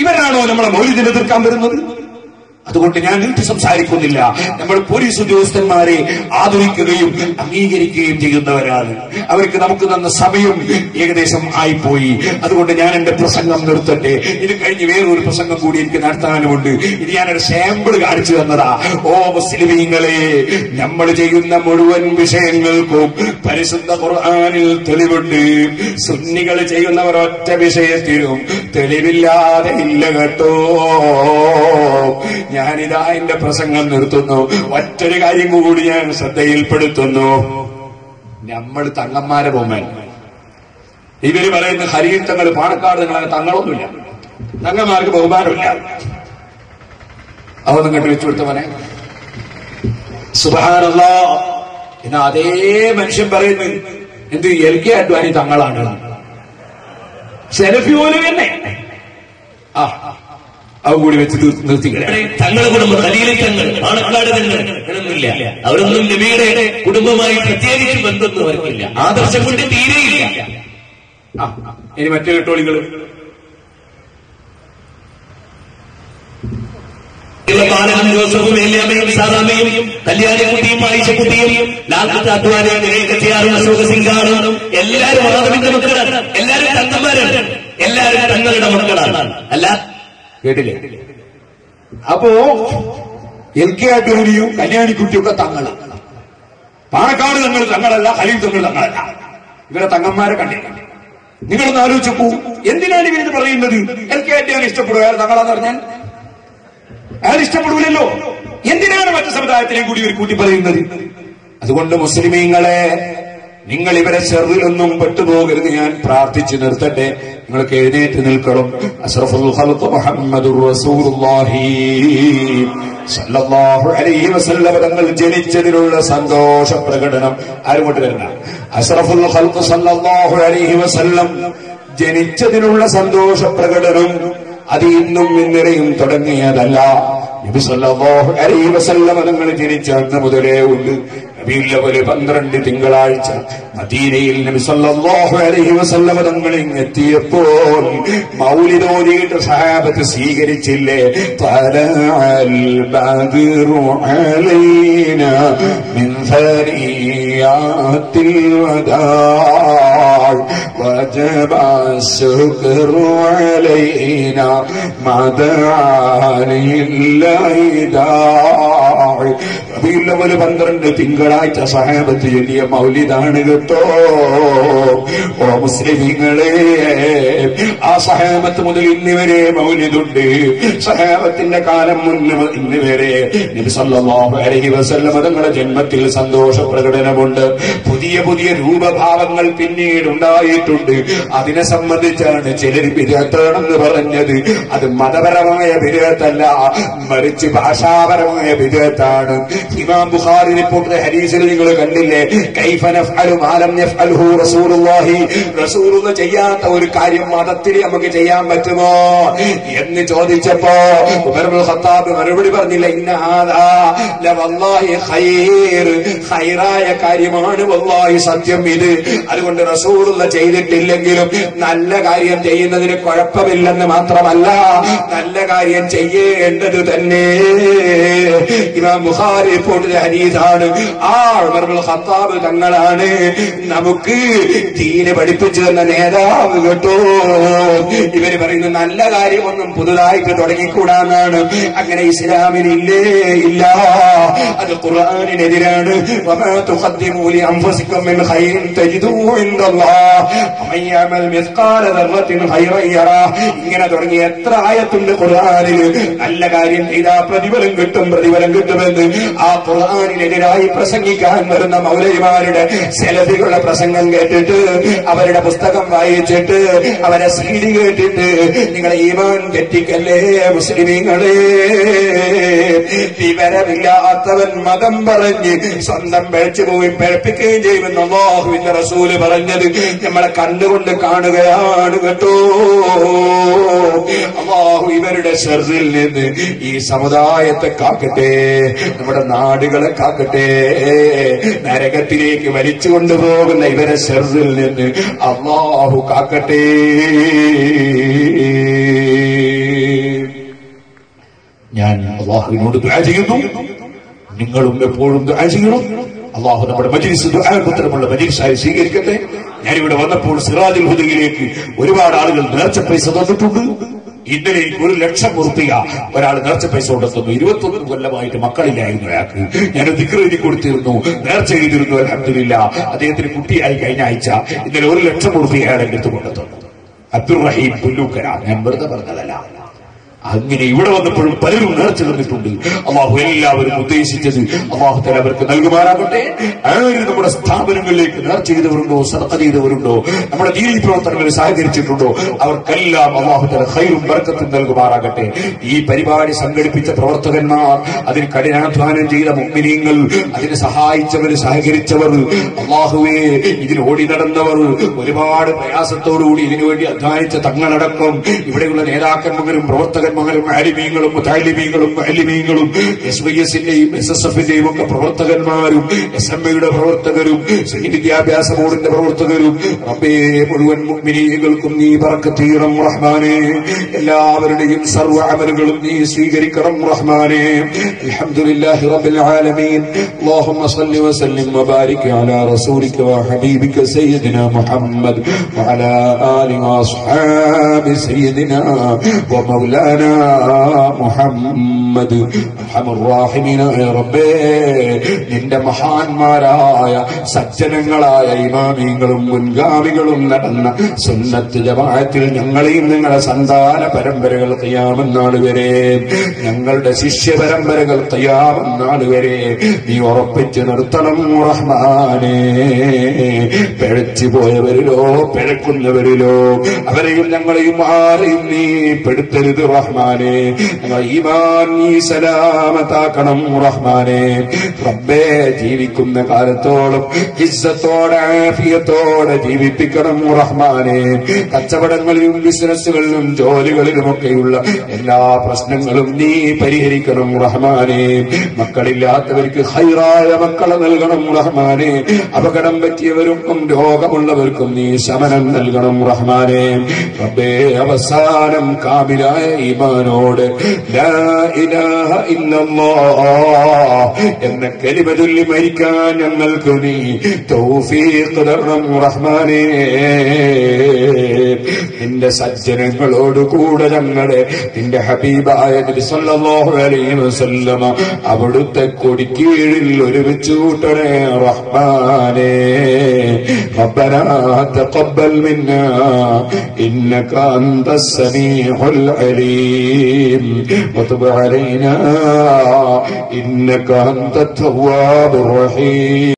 ഇവരാണോ നമ്മളെ മൗലിദിനെ എതിർക്കാൻ വരുന്നത്? അതുകൊണ്ട് ഞാൻ നീട്ടി സംസാരിക്കുന്നില്ല. നമ്മൾ പോലീസ് ഉദ്യോഗസ്ഥന്മാരെ ആദരിക്കുകയും അംഗീകരിക്കുകയും ചെയ്യുന്നവരാണ്. അവർക്ക് നമുക്ക് തന്ന സമയം ഏകദേശം ആയിപ്പോയി. അതുകൊണ്ട് ഞാൻ എന്റെ പ്രസംഗം നിർത്തട്ടെ. ഇത് കഴിഞ്ഞ് വേറൊരു പ്രസംഗം കൂടി എനിക്ക് നടത്താനുമുണ്ട്. ഇത് ഞാനൊരു സാമ്പിൾ കാണിച്ചു തന്നതാ. ഓ മുസ്ലിമീങ്ങളെ, നമ്മൾ ചെയ്യുന്ന മുഴുവൻ വിഷയങ്ങൾക്കും പരിശുദ്ധ ഖുർആനിൽ തെളിവുണ്ട്. സുന്നികൾ ചെയ്യുന്നവർ ഒറ്റ വിഷയത്തിലും തെളിവില്ലാതെ ഇല്ല കേട്ടോ. ഞാനിതാ എന്റെ പ്രസംഗം നിർത്തുന്നു. ഒറ്റൊരു കാര്യം കൂടി ഞാൻ ശ്രദ്ധയിൽപ്പെടുത്തുന്നു. നമ്മൾ തങ്ങന്മാരെ ബൊമ്മൻ. ഇവര് പറയുന്ന ഹരീർ തങ്ങൾ, പാണക്കാട് തങ്ങളെ തങ്ങളൊന്നുമില്ല. തങ്ങന്മാർക്ക് ബഹുമാനമില്ല. അതൊന്നും കണ്ടു വെച്ചു കൊടുത്തവനെ സുബ്ഹാനല്ലാഹ്. എന്നാ അതേ മനുഷ്യൻ പറയുന്നത് എന്ത് LK അഡ്വാനി തങ്ങളാണ്. സെലഫി പോലും തന്നെ അവ കൂടി വെച്ച് നിർത്തിക്കളെ. തങ്ങളുടെ കുടുംബം ഖലീൽ തങ്ങൾ, പാണക്കാട് തങ്ങൾ അങ്ങനൊന്നുമില്ല. അവരൊന്നും നബിയുടെ കുടുംബമായി പ്രത്യേകിച്ച് ബന്ധമൊന്നും അവർക്കില്ല. ആദർശം കൊണ്ട് തീരെയില്ല. ഇനി മറ്റു കെട്ടോളികൾ ബാലനും ജോസഫും ഏലിയാമ്മയും സാറാമ്മയും കല്യാണിക്കുട്ടിയും ആയിഷക്കുട്ടിയും ലാൽകുട്ടി അദ്വാനിയും നിരേഖത്തിയാറും അശോക സിംഗാറും എല്ലാവരും മാധവിന്റെ മക്കളാണ്. എല്ലാവരും തങ്ങന്മാരാണ്. എല്ലാവരും തങ്ങളുടെ മക്കളാണ്. അല്ല കേട്ടില്ലേ? അപ്പോ LK അഡ്വാനിയും കല്യാണിക്കുട്ടിയും ഒക്കെ തങ്ങളാണ്. പാണക്കാട് തങ്ങൾ തങ്ങളല്ല, ഖലീൽ തങ്ങൾ തങ്ങളല്ല. ഇവരെ തങ്ങന്മാരെ കണ്ടില്ല. നിങ്ങളൊന്ന് ആലോചിച്ചു. എന്തിനാണ് ഇവരിത് പറയുന്നത്? LK അഡ്വാനി ഇഷ്ടപ്പെടുക, അയാൾ തങ്ങളാന്ന് പറഞ്ഞാൽ അയാൾ ഇഷ്ടപ്പെടൂലല്ലോ. എന്തിനാണ് മറ്റു സമുദായത്തിനെയും കൂടി ഇവർ കൂട്ടി പറയുന്നത്? അതുകൊണ്ട് മുസ്ലിമീങ്ങളെ, നിങ്ങൾ ഇവരെ ഷർറിലൊന്നും പെട്ടുപോകരുത്. ഞാൻ പ്രാർത്ഥിച്ചു നിർത്തട്ടെ. നിങ്ങൾക്ക് എഴുന്നേറ്റ് നിൽക്കണം. അഷ്റഫുൽ ഖൽഖ് മുഹമ്മദുർ റസൂലുള്ളാഹി സല്ലല്ലാഹു അലൈഹി വസല്ലം തങ്ങൾ ജനിച്ചതിലുള്ള സന്തോഷ പ്രകടനം ആരുകൊണ്ട് വരണ? അഷ്റഫുൽ ഖൽഖ് സല്ലല്ലാഹു അലൈഹി വസല്ലം ജനിച്ചതിനുള്ള സന്തോഷ പ്രകടനം അത് ഇന്നും ഇന്നലെയും തുടങ്ങിയതല്ല. നബി സല്ലല്ലാഹു അലൈഹി വസല്ലം തങ്ങൾ ജനിച്ച അന്ന് മുതലേ ഉണ്ട്. റബീഉൽ അവ്വൽ 12 തിങ്കളാഴ്ച മദീനയിൽ നബി സല്ലല്ലാഹു അലൈഹി വസല്ലം തങ്ങൾ എത്തിയപ്പോൾ മൗലിദ് ഓതിയിട്ട് സഹാബത്ത് സ്വീകരിച്ചില്ലേ? തലഅൽ ബദ്റു അലൈനാ മിൻ സനിയാത്തിൽ വദാ വജബ ശുക്റു അലൈനാ റബീഉൽ അവ്വൽ 12 തിങ്കളാഴ്ച സഹാബത്ത് ചൊല്ലിയ മൗലിദാണ് കേട്ടോ. ഓ മുസ്ലിമീങ്ങളെ, ആ സഹാബത്ത് മുതൽ ഇന്ന് വരെ മൗലിദുണ്ട്. സഹാബത്തിന്റെ കാലം മുന്ന് ഇന്ന് വരെ നബി സല്ലല്ലാഹു അലൈഹി വസല്ലം തങ്ങളുടെ ജന്മത്തിൽ സന്തോഷ പ്രകടനമുണ്ട്. പുതിയ പുതിയ രൂപഭാവങ്ങൾ പിന്നീട് ഉണ്ടായിട്ടുണ്ട്. അതിനെ സംബന്ധിച്ചാണ് ചിലർ ബിദ്അത്താണെന്ന് പറഞ്ഞത്. അത് മതപരമായ ബിദ്അത്തല്ല, മറിച്ച് ഭാഷാപരമായ ബിദ്അത്താണ്. ഇമാം ബുഖാരി റിപ്പോർട്ട് ഹദീസിൽ നിങ്ങൾ കണ്ടില്ലേ? കൈഫ നഫ്അലു മാ ലം യഫ്അൽഹു റസൂലുള്ളാഹി. റസൂലുള്ളാഹി ചെയ്യാത്ത ഒരു കാര്യം മതത്തിൽ നമുക്ക് ചെയ്യാൻ പറ്റുമോ എന്ന് ചോദിച്ചപ്പോ ഉമർ ഇബ്നുൽ ഖത്താബ് മറുപടി പറഞ്ഞില്ല, ഇന്ന ഹാദാ ലവല്ലാഹി ഖൈർ, ഖൈറായ കാര്യമാണ് വല്ലാഹി സത്യം ഇത്. അതുകൊണ്ട് റസൂലുള്ളാഹി ചെയ്തിട്ടില്ലെങ്കിലും നല്ല കാര്യം ചെയ്യുന്നതിന് കുഴപ്പമില്ലെന്ന് മാത്രമല്ല, നല്ല കാര്യം ചെയ്യേണ്ടത് തന്നെ. ഇമാം ബുഖാരി റിപ്പോർട്ട് ഹദീസാണ്. ആ ഉമർ ഇബ്നുൽ ഖത്താബ് തങ്ങളാണ് നമുക്ക് ദീന് പഠിപ്പിച്ചു തന്ന നേതാവ് കേട്ടോ. ഇവര് പറയുന്ന നല്ല കാര്യമൊന്നും പുതുതായിട്ട് തുടങ്ങിക്കൂടാന്നാണ്. അങ്ങനെ ഇസ്ലാമിനില്ലേ ഇല്ല, അത് ഖുർആനിനെതിരാണ്. വമാ തുഖദ്ദിമൂ ലിഅൻഫുസികും മിൻ ഖൈറിൻ തജിദൂഹു ഇൻദല്ലാഹ് വമൻ യഅമൽ മിസ്ഖാല ദർറത്തിൻ ഖൈറൻ യറാ. ഇങ്ങനെ തുടങ്ങി എത്ര ആയത്തുണ്ട് ഖുർആനിൽ. നല്ല കാര്യം ചെയ്താൽ പ്രതിഫലം കിട്ടും, പ്രതിഫലം കിട്ടുമെന്ന്. ആ ഖുർആനിനെതിരായി പ്രസംഗിക്കാൻ വരുന്ന മൗലവിമാരുടെ സെലഫികളുടെ പ്രസംഗം കേട്ടിട്ട്, അവരുടെ പുസ്തകം വായിച്ചിട്ട്, അവരെ CD കേട്ടിട്ട് നിങ്ങളെ ഈമാൻ തെറ്റിക്കല്ലേ മുസ്ലിമീങ്ങളെ. വിവരമില്ലാത്തവൻ മതം പറഞ്ഞ് സ്വന്തം പിഴച്ചു പോയി പിഴപ്പിക്കുകയും ചെയ്യുമെന്ന് അല്ലാഹുവിന്റെ റസൂല് പറഞ്ഞത് നമ്മളെ കണ്ടുകൊണ്ട് കാണുകയാണ് കേട്ടോ. അല്ലാഹു ഇവരുടെ ശർറിൽ നിന്ന് ഈ സമുദായത്തെ കാക്കട്ടെ, നമ്മുടെ നാടുകളെ കാക്കട്ടെ. നരകത്തിലേക്ക് വലിച്ചു കൊണ്ടുപോകുന്ന ഇവരെ ശർറിൽ നിന്ന് അല്ലാഹു കാക്കട്ടെ. ഞാൻ അള്ളാഹുവിനോട് ദുആ ചെയ്യുന്നു, നിങ്ങളും എപ്പോഴും ദുആ ചെയ്യണം. അള്ളാഹു നമ്മുടെ മജ്ലിസ് ദുആപത്രമുള്ള മജ്ലിസായി സ്വീകരിക്കട്ടെ. ഞാനിവിടെ വന്നപ്പോൾ സിറാജുൽ ഹുദയിലേക്ക് ഒരുപാട് ആളുകൾ നേർച്ച പൈസ തന്നിട്ടുണ്ട്. ഇന്നലെ 1,00,000 ഉറുപ്പിക ഒരാൾ നേർച്ച പൈസ കൊണ്ടെത്തുന്നു. 21 കൊല്ലമായിട്ട് മക്കളില്ലായിരുന്നു അയാൾക്ക്. ഞാൻ ദിക്ർ എഴുതി കൊടുത്തിരുന്നു, നേർച്ച ചെയ്തിരുന്നു. അൽഹംദുലില്ലാഹ് അദ്ദേഹത്തിന് കുട്ടിയായി കഴിഞ്ഞ ആഴ്ച. ഇന്നലെ 1,00,000 ഉറുപ്പിക അയാളെ എടുത്തു കൊണ്ടെത്തുന്നു. അബ്ദുറഹീം പുല്ലൂക്കര, ഞാൻ വെറുതെ പറഞ്ഞതല്ല. അങ്ങനെ ഇവിടെ വന്നപ്പോഴും പലരും നേർച്ച തന്നിട്ടുണ്ട്. അള്ളാഹു എല്ലാവരും ഉദ്ദേശിച്ചത് അള്ളാഹു തആല അവർക്ക് നൽകുമാറാകട്ടെ. ആരും നമ്മുടെ സ്ഥാപനങ്ങളിലേക്ക് നേർച്ച ചെയ്തവരുണ്ടോ, സദഖ ചെയ്തവരുണ്ടോ, നമ്മുടെ ദീനീ പ്രവർത്തനങ്ങളിൽ സഹകരിച്ചിട്ടുണ്ടോ, അവർക്കെല്ലാം അള്ളാഹു തആല ഖൈറും ബർക്കത്തും നൽകുമാറാകട്ടെ. ഈ പരിപാടി സംഘടിപ്പിച്ച പ്രവർത്തകന്മാർ, അതിന് കഠിനാധ്വാനം ചെയ്ത മുഅ്മിനീങ്ങൾ, അതിനെ സഹായിച്ചവർ, സഹകരിച്ചവർ, അള്ളാഹുവേ ഇതിന് ഓടി നടന്നവർ, ഒരുപാട് പ്രയാസത്തോടുകൂടി ഇതിനുവേണ്ടി അധ്വാനിച്ച തങ്ങളടക്കം ഇവിടെയുള്ള നേതാക്കന്മാരും പ്രവർത്തകന്മാരും ആലിമീങ്ങളും മുതഅല്ലിമീങ്ങളും മുഅല്ലിമീങ്ങളും SYSന്റെയും SSFന്റെയും ഒക്കെ പ്രവർത്തകന്മാരും SMയുടെ പ്രവർത്തകരും വിദ്യാഭ്യാസ ബോർഡിന്റെ പ്രവർത്തകരും റബ്ബേ മുഴുവൻ മുഅ്മിനീങ്ങൾക്കും നീ ബറക്കത്ത് ചെയ്യണം റഹ്മാനേ. എല്ലാവരുടെയും സർവ്വ അമലുകളും നീ സ്വീകരിക്കണം റഹ്മാനേ. അൽഹംദുലില്ലാഹി റബ്ബിൽ ആലമീൻ. അല്ലാഹുമ്മ സ്വല്ലി വസല്ലിം വബാരിക് അലാ റസൂലിക വഹബീബിക സയ്യിദിനാ മുഹമ്മദ് വഅലാ ആലിഹി വഅസ്ഹാബി സയ്യിദിനാ വമൗലാനാ മുഹമ്മദ്. അർഹമർ റഹീമീനായ റബ്ബേ, നിന്റെ മഹാന്മാരായ സജ്ജനങ്ങളായ ഇമാമീങ്ങളും മുൻഗാമികളും നടന്ന സുന്നത്ത് ജമാഅത്തിൽ ഞങ്ങളെയും നിങ്ങളുടെ സന്താന പരമ്പരകൾ ഖിയാമത്ത് നാൾ വരെ, ഞങ്ങളുടെ ശിഷ്യ പരമ്പരകൾ ഖിയാമത്ത് നാൾ വരെ നീ ഉറപ്പിച്ചു നിർത്തണം റഹ്മാനേ. പിഴച്ചു പോയവരിലോ പിഴക്കുന്നവരിലോ അവരെയും ഞങ്ങളെയും ആരെയും നീ പെടുത്തരുത് റഹ്മാനേ. ഈമാൻ നീ സലാമത്താക്കണം റഹ്മാനേ. റബ്ബേ, ജീവിക്കുന്ന കാലത്തോളം ഇസ്സത്തോടെ ആഫിയത്തോടെ ജീവിപ്പിക്കണം റഹ്മാനേ. കച്ചവടങ്ങളിലും ബിസിനസ്സുകളിലും ജോലികളിലുമൊക്കെയുള്ള എല്ലാ പ്രശ്നങ്ങളും നീ പരിഹരിക്കണം റഹ്മാനേ. മക്കളില്ലാത്തവർക്ക് ഖൈറായ മക്കളെ നൽകണം റഹ്മാനേ. അപകടം പറ്റിയവർക്കും രോഗമുള്ളവർക്കും നീ ശമനം നൽകണം റഹ്മാനേ. റബ്ബേ, അവസാനം കാമിലായ ഈമാനോട് ലാ ഇലാഹ ഇല്ലല്ലാഹ് എന്ന കലിമ ചൊല്ലി മരിക്കാൻ ഞങ്ങൾക്ക് നീ തൗഫീഖ് തരണം റഹ്മാനേ. നിന്റെ സജ്ജനങ്ങളോട് കൂടെ ഞങ്ങളെ നിന്റെ ഹബീബായ നബി സല്ലല്ലാഹു അലൈഹി വസല്ലമ അവിടുത്തെ കൊടിക്കീഴിൽ ഒരുമിച്ച് കൂട്ടണേ റഹ്മാനേ. റബ്ബനാ തഖബ്ബൽ മിന്നാ ഇന്നക അൻതസ് സമീഉൽ അലീം വതുബ് അലൈനാ ഇന്നക അൻതത് തവ്വാബുർ റഹീം.